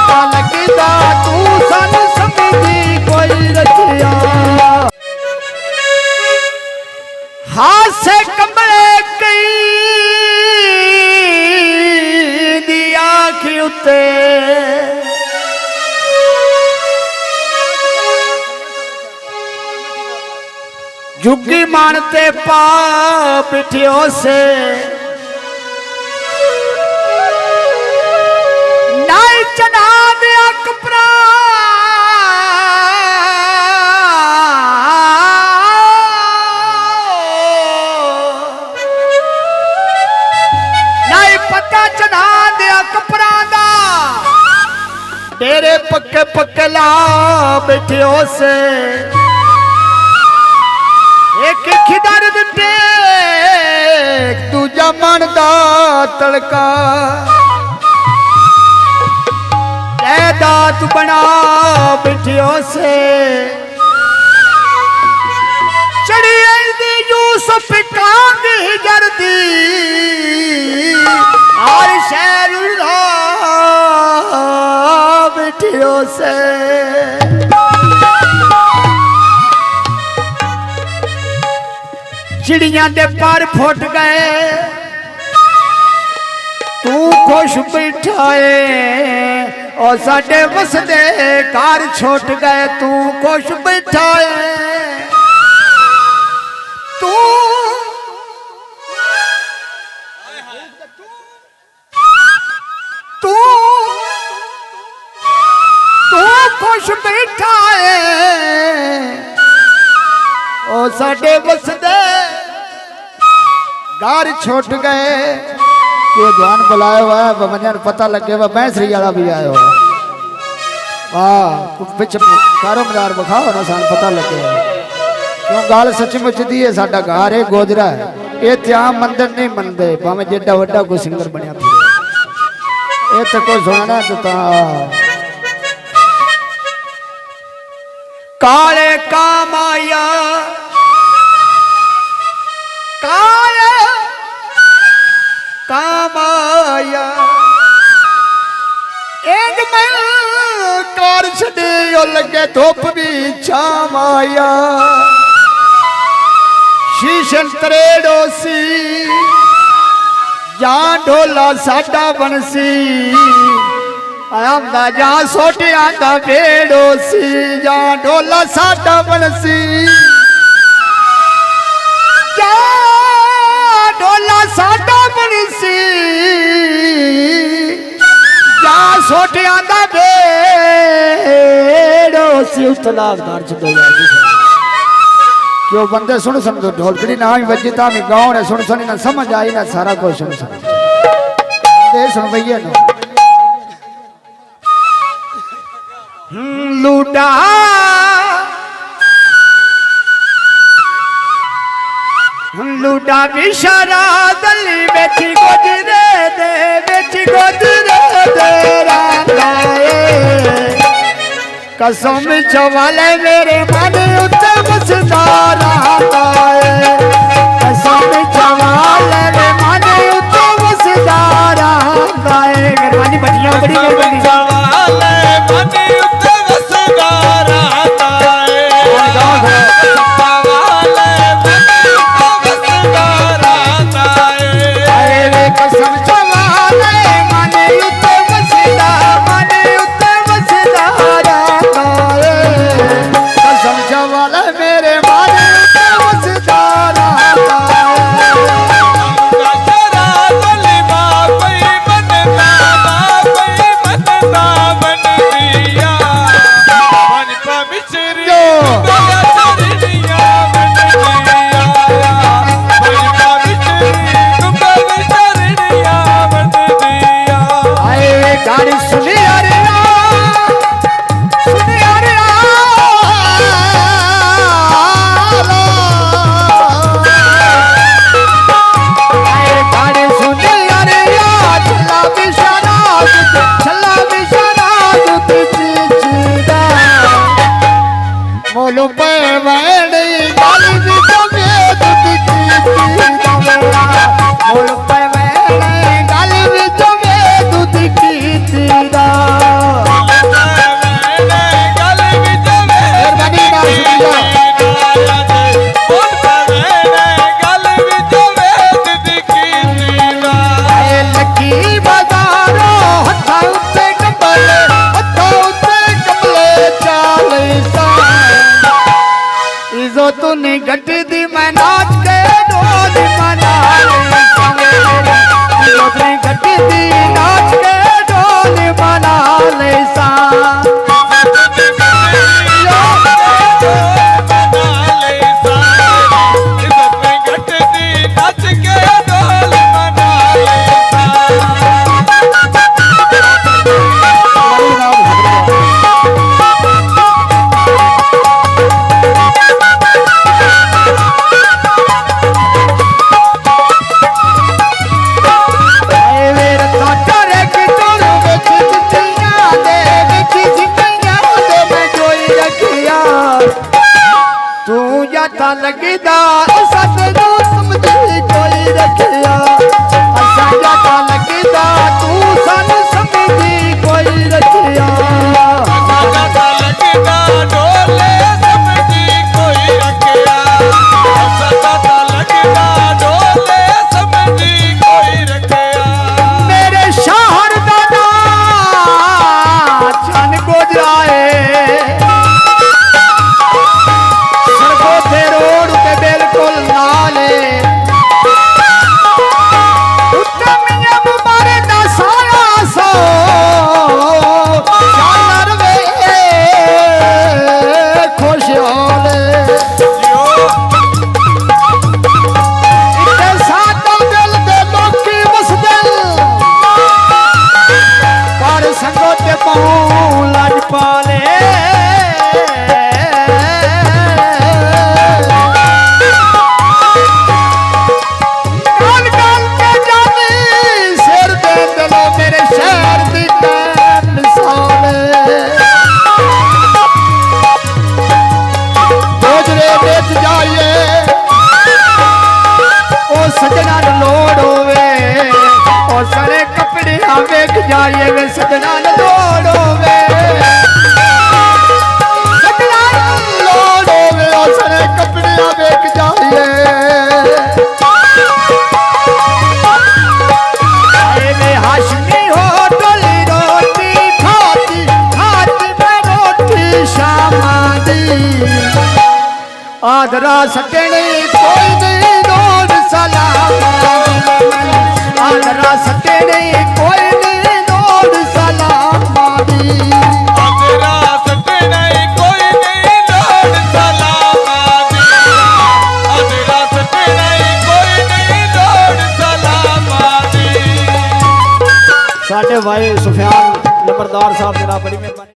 पता लगदा तू सन समझी कोई रचिया हासे कमले कई दी आँख उत्ते जुगी मानते पा पिठियों से नाई चढ़ा दिया कपड़ा नाई पता चढ़ा दिया कपड़ा दा डेरे पक्के पक्के ला पिठियों से एक खिदर दिते दूजा मन दा तड़का दात बना बिठियों से चढ़ी दी यूसुफ कांदी जरदी और शहर बिठियों से चिड़िया दे पर फुट गए तू खुश बैठाए और साडे वसदे घर छोट गए तू खुश बैठाए तू तू तू खुश बैठाए और साडे वसदे घर छोट गए कि ध्यान बुलाया हुआ है बमन पता लगे हुआ बैंसरी वाला भी आया हुआ वाह पिछ कारो मदार बखाओ ना सान पता लगे क्यों गाल सचमुच दी है साडा घर है गोजरा है ये त्याम मंदिर नहीं मनते भावे जेडा वड्डा कोई सिंगर बनया फिर ये तो कोई सुनना तो काले काम आया काले कामाया एक मैं कार छड़े लगे धुप भी छामाया शीशन तरेड़ोसी जान ढोला साडा बनसी आमदा जा सोटिया दा बेड़ोसी जान ढोला साडा बनसी ढोला साडा बनसी जा सोटिया दा बेड़ोसी उतलादार चुदोया क्यों बंदे सुन सुन तो ढोलकड़ी ना भी बजी ता मैं गाँव ने सुन सुनी ना समझ आई ना सारा कुछ सुन सुन बंदे सुन भैया ना लूटा लूटा बिशारा दली बेची गोजरे दे रांगाए कसम चवाले मेरे मन उत्ते बसदा रांगाए कसम चवाले मेरे मन उत्ते बसदा रांगाए मेहरबानी बटियां बड़ी मेहरबानी चवाले मन उत्ते बसदा रांगाए कसम चवाले मन उत्ते बसदा रांगाए कसम चवाले मेरे मन उत्ते बसदा रांगाए मैं नाच के डोल मना ले जोतरी घटी दी नाच के डोल मना ले सा लगदा सतनू समझी कोई रखिया असा जाता लगदा तू सन समझी कोई रखिया असा जाता लगदा डोले समझी कोई रखिया असा जाता लगदा डोले समझी कोई रखिया मेरे शहर दा नाम छन गुजराए सजना लोड़ होवे और सारे कपड़े वेख जाइए वे सजना लोड़ होवे सजना लोड़ होवे और सारे कपड़े वेख जाइए वे हाशमी हो डोली रोटी खाती खाती मैं रोटी शामा दी आदरा सटने कोई नहीं रोड सलाम आदरा सटने कोई नहीं रोड सलाम आदरा सटने कोई नहीं रोड सलाम आदरा सटने कोई नहीं रोड सलाम साडे भाई सुफियान नंबरदार साहब जनाब बड़ी मेहरबानी।